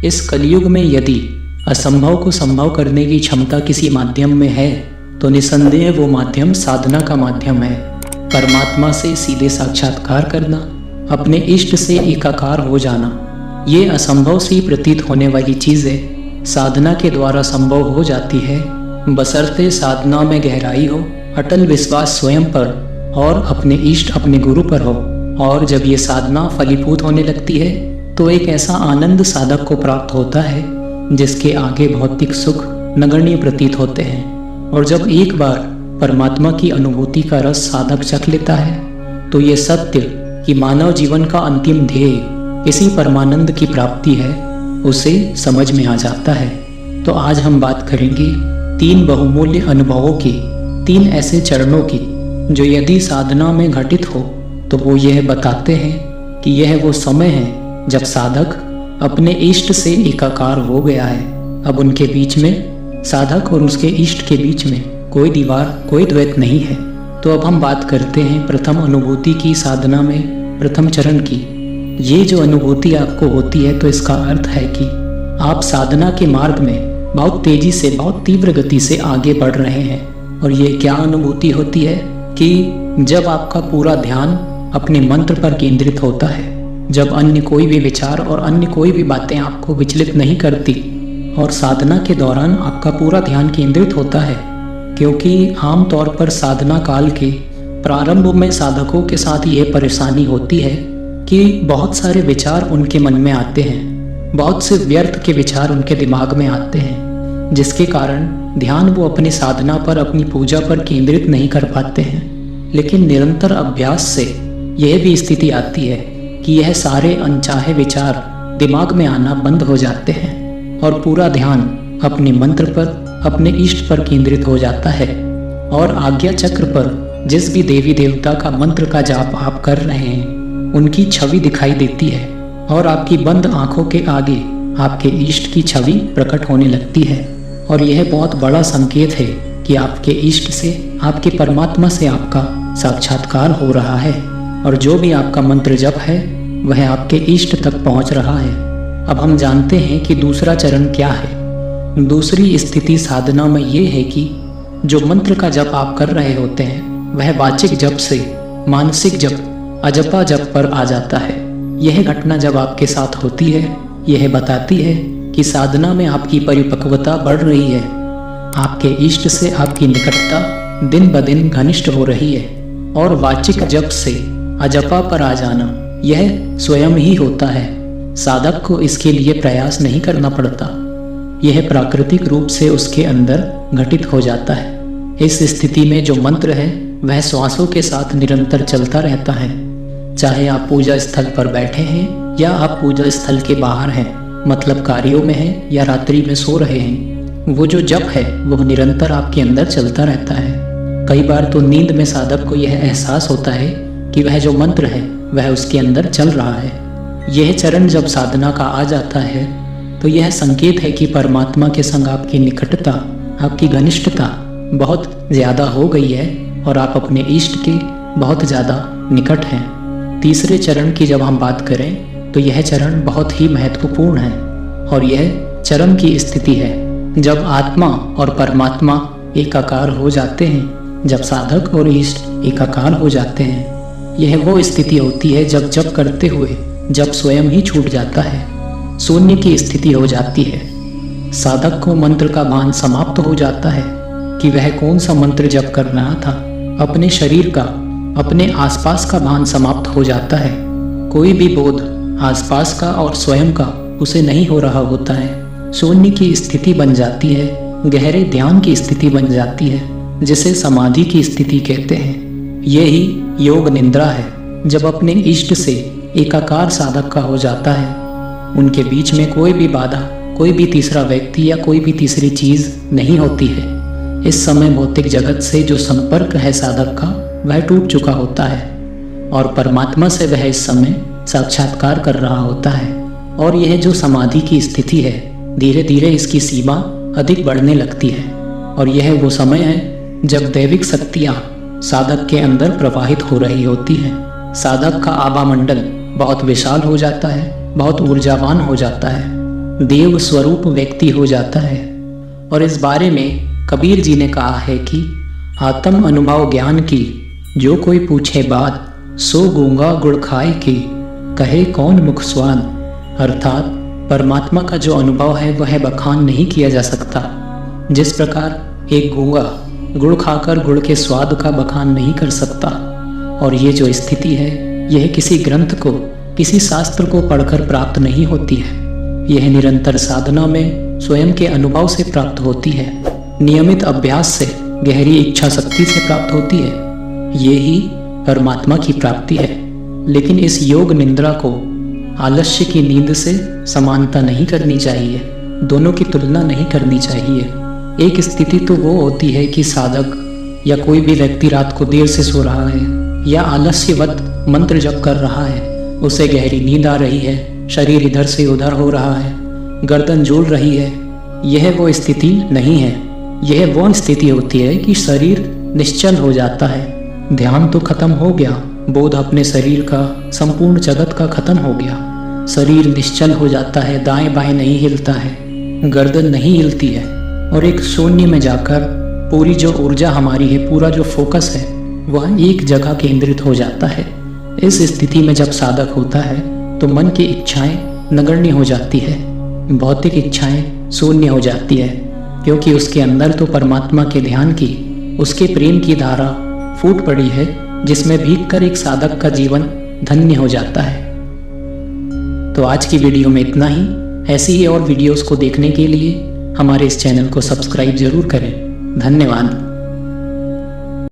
इस कलयुग में यदि असंभव को संभव करने की क्षमता किसी माध्यम में है तो निसंदेह वो माध्यम साधना का माध्यम है। परमात्मा से सीधे साक्षात्कार करना, अपने इष्ट से एकाकार हो जाना, ये असंभव सी प्रतीत होने वाली चीज़ें साधना के द्वारा संभव हो जाती है, बशर्ते साधना में गहराई हो, अटल विश्वास स्वयं पर और अपने इष्ट अपने गुरु पर हो। और जब ये साधना फलीभूत होने लगती है तो एक ऐसा आनंद साधक को प्राप्त होता है जिसके आगे भौतिक सुख नगण्य प्रतीत होते हैं। और जब एक बार परमात्मा की अनुभूति का रस साधक चख लेता है तो ये सत्य कि मानव जीवन का अंतिम ध्येय इसी परमानंद की प्राप्ति है उसे समझ में आ जाता है। तो आज हम बात करेंगे 3 बहुमूल्य अनुभवों की, 3 ऐसे चरणों की जो यदि साधना में घटित हो तो वो यह बताते हैं कि यह वो समय है जब साधक अपने इष्ट से एकाकार हो गया है। अब उनके बीच में, साधक और उसके इष्ट के बीच में कोई दीवार, कोई द्वैत नहीं है। तो अब हम बात करते हैं प्रथम अनुभूति की, साधना में प्रथम चरण की। ये जो अनुभूति आपको होती है तो इसका अर्थ है कि आप साधना के मार्ग में बहुत तेजी से, बहुत तीव्र गति से आगे बढ़ रहे हैं। और ये क्या अनुभूति होती है कि जब आपका पूरा ध्यान अपने मंत्र पर केंद्रित होता है, जब अन्य कोई भी विचार और अन्य कोई भी बातें आपको विचलित नहीं करती और साधना के दौरान आपका पूरा ध्यान केंद्रित होता है। क्योंकि आम तौर पर साधना काल के प्रारंभ में साधकों के साथ ये परेशानी होती है कि बहुत सारे विचार उनके मन में आते हैं, बहुत से व्यर्थ के विचार उनके दिमाग में आते हैं, जिसके कारण ध्यान वो अपनी साधना पर, अपनी पूजा पर केंद्रित नहीं कर पाते हैं। लेकिन निरंतर अभ्यास से यह भी स्थिति आती है कि यह सारे अनचाहे विचार दिमाग में आना बंद हो जाते हैं और पूरा ध्यान अपने मंत्र पर, अपने इष्ट पर केंद्रित हो जाता है। और आज्ञा चक्र पर जिस भी देवी देवता का मंत्र का जाप आप कर रहे हैं उनकी छवि दिखाई देती है और आपकी बंद आंखों के आगे आपके इष्ट की छवि प्रकट होने लगती है। और यह बहुत बड़ा संकेत है कि आपके इष्ट से, आपके परमात्मा से आपका साक्षात्कार हो रहा है और जो भी आपका मंत्र जप है वह आपके इष्ट तक पहुंच रहा है। अब हम जानते हैं कि दूसरा चरण क्या है। दूसरी स्थिति साधना में ये है कि जो मंत्र का जप आप कर रहे होते हैं वह वाचिक जप से मानसिक जप, अजपा जप पर आ जाता है। यह घटना जब आपके साथ होती है, यह बताती है कि साधना में आपकी परिपक्वता बढ़ रही है, आपके इष्ट से आपकी निकटता दिन ब दिन घनिष्ठ हो रही है। और वाचिक जप से अजपा पर आ जाना यह स्वयं ही होता है, साधक को इसके लिए प्रयास नहीं करना पड़ता, यह प्राकृतिक रूप से उसके अंदर घटित हो जाता है। इस स्थिति में जो मंत्र है वह श्वासों के साथ निरंतर चलता रहता है, चाहे आप पूजा स्थल पर बैठे हैं या आप पूजा स्थल के बाहर हैं, मतलब कार्यों में हैं या रात्रि में सो रहे हैं। वो जो जप है वह निरंतर आपके अंदर चलता रहता है। कई बार तो नींद में साधक को यह एहसास होता है कि वह जो मंत्र है वह उसके अंदर चल रहा है। यह चरण जब साधना का आ जाता है तो यह संकेत है कि परमात्मा के संग आपकी निकटता, आपकी घनिष्ठता बहुत ज़्यादा हो गई है और आप अपने इष्ट के बहुत ज़्यादा निकट हैं। तीसरे चरण की जब हम बात करें तो यह चरण बहुत ही महत्वपूर्ण है और यह चरम की स्थिति है जब आत्मा और परमात्मा एकाकार हो जाते हैं, जब साधक और इष्ट एकाकार हो जाते हैं। यह वो स्थिति होती है जब जप करते हुए जब स्वयं ही छूट जाता है, शून्य की स्थिति हो जाती है। साधक को मंत्र का भान समाप्त हो जाता है कि वह कौन सा मंत्र जप कर रहा था। अपने शरीर का, अपने आसपास का भान समाप्त हो जाता है। कोई भी बोध आसपास का और स्वयं का उसे नहीं हो रहा होता है। शून्य की स्थिति बन जाती है, गहरे ध्यान की स्थिति बन जाती है, जिसे समाधि की स्थिति कहते हैं। यही योग निद्रा है। जब अपने इष्ट से एकाकार साधक का हो जाता है, उनके बीच में कोई भी बाधा, कोई भी तीसरा व्यक्ति या कोई भी तीसरी चीज नहीं होती है। इस समय भौतिक जगत से जो संपर्क है साधक का वह टूट चुका होता है और परमात्मा से वह इस समय साक्षात्कार कर रहा होता है। और यह जो समाधि की स्थिति है, धीरे धीरे इसकी सीमा अधिक बढ़ने लगती है और यह वो समय है जब दैविक शक्तियाँ साधक के अंदर प्रवाहित हो रही होती हैं। साधक का आभा मंडल बहुत विशाल हो जाता है, बहुत ऊर्जावान हो जाता है देव स्वरूप व्यक्ति हो जाता है। और इस बारे में कबीर जी ने कहा है कि आत्म अनुभव ज्ञान की जो कोई पूछे बात, सो गूंगा गुड़ खाए की कहे कौन मुख स्वाद। अर्थात परमात्मा का जो अनुभव है वह बखान नहीं किया जा सकता। जिस प्रकार एक गूंगा गुड़ खाकर गुड़ के स्वाद का बखान नहीं कर सकता, और ये जो स्थिति है यह किसी ग्रंथ को, किसी शास्त्र को पढ़कर प्राप्त नहीं होती है। यह निरंतर साधना में स्वयं के अनुभव से प्राप्त होती है, नियमित अभ्यास से, गहरी इच्छा शक्ति से प्राप्त होती है। ये ही परमात्मा की प्राप्ति है। लेकिन इस योग निद्रा को आलस्य की नींद से समानता नहीं करनी चाहिए, दोनों की तुलना नहीं करनी चाहिए। एक स्थिति तो वो होती है कि साधक या कोई भी व्यक्ति रात को देर से सो रहा है या आलस्यवत मंत्र जप कर रहा है, उसे गहरी नींद आ रही है, शरीर इधर से उधर हो रहा है, गर्दन झूल रही है। यह वो स्थिति नहीं है। यह वो स्थिति होती है कि शरीर निश्चल हो जाता है, ध्यान तो खत्म हो गया, बोध अपने शरीर का, संपूर्ण जगत का खत्म हो गया। शरीर निश्चल हो जाता है, दाएं बाएं नहीं हिलता है, गर्दन नहीं हिलती है, और एक शून्य में जाकर पूरी जो ऊर्जा हमारी है, पूरा जो फोकस है वह एक जगह केंद्रित हो जाता है। इस स्थिति में जब साधक होता है तो मन की इच्छाएं नगण्य हो जाती है, भौतिक इच्छाएं शून्य हो जाती है, क्योंकि उसके अंदर तो परमात्मा के ध्यान की, उसके प्रेम की धारा फूट पड़ी है, जिसमें भीग कर एक साधक का जीवन धन्य हो जाता है। तो आज की वीडियो में इतना ही। ऐसी ही और वीडियोस को देखने के लिए हमारे इस चैनल को सब्सक्राइब जरूर करें। धन्यवाद।